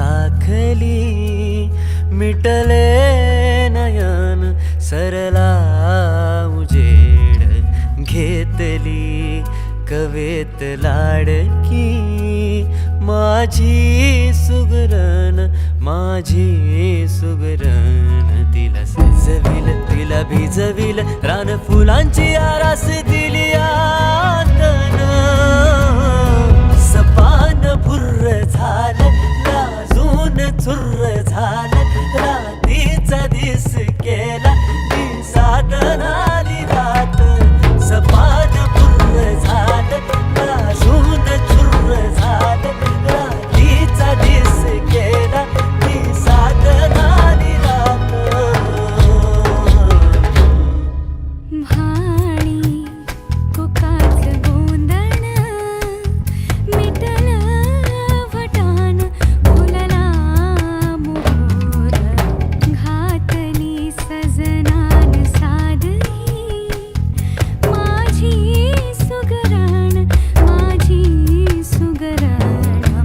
राखली मिटले नयन सरला उजेड घेतली कवेत लाडकी माझी सुगरण तिला सजविल तिला भिजविल रान फुलांची आरास दिली आतन सपान भुर्र झालं लाजून चुर्र झालं रात्रीचा दिस केला दिसात आली रात सपान भुर्र झालं लाजून चुर्र झालं रात्रीचा दिस केला दिसात आली रात भाणी कोकाच गोंधण मिटलं वटान बोलला मोर घातली सजनान सादही माझी सुगरण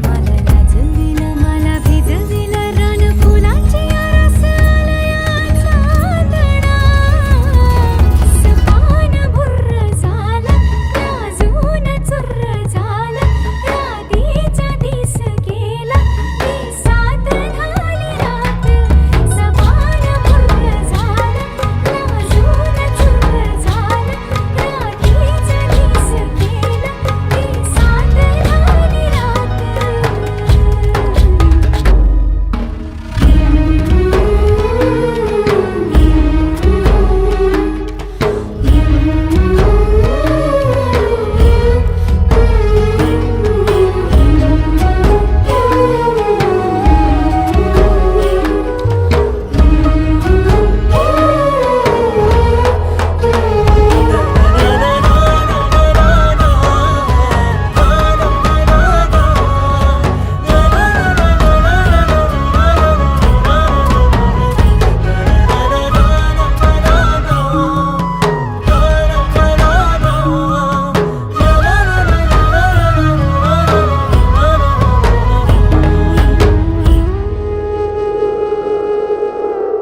मला लाजविल मला भिजविल रान फुलांची आरास आलयाचा तणा सपान भुर्र झालं लाजून चुर्र झालं रात्रीचा दिस गेला दिसात झाली रात सपान भुर्र झालं लाजून चुर्र झालं रात्रीचा दिस गेला दिसात झाली रात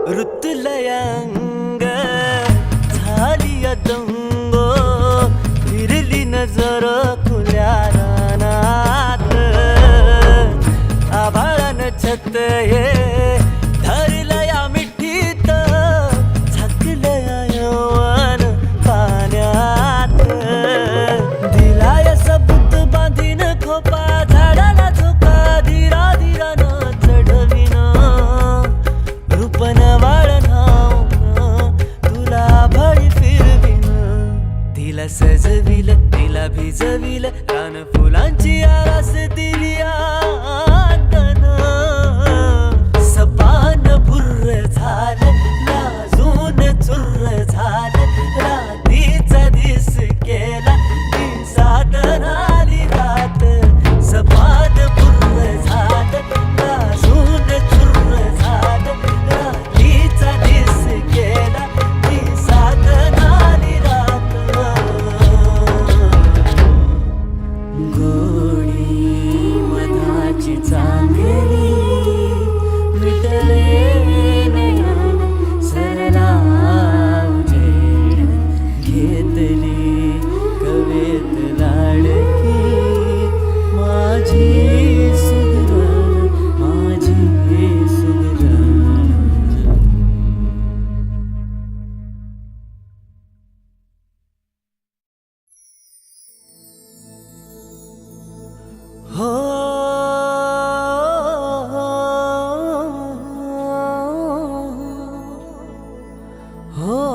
ऋतुलयंग झाली दंगो फिरली नजर खुल्या रानात आभाळान छत हे धरलं या मिठीत झाकलं यवन पाण्यात दिलाय सबूत बांधीन खोपा झाडाला झोका धीरा धीरानं चढविन रूपन वाळणावून तुला भळी फिरविन तिला सजविल तिला भिजविल रान फुलांची आरास दिली आतन सपान भुर्र झालं लाजून चुर्र झालं रात्रीचा दिस केला दिसात आली रात सपान भुर्र झालं लाजून चुर्र झालं रात्रीचा दिस केला दिसात आली रात गोडी मधाची चांगली मिटले नयन सरला उजेड घेतली कवेत लाडकी माझी सुगरण हो हो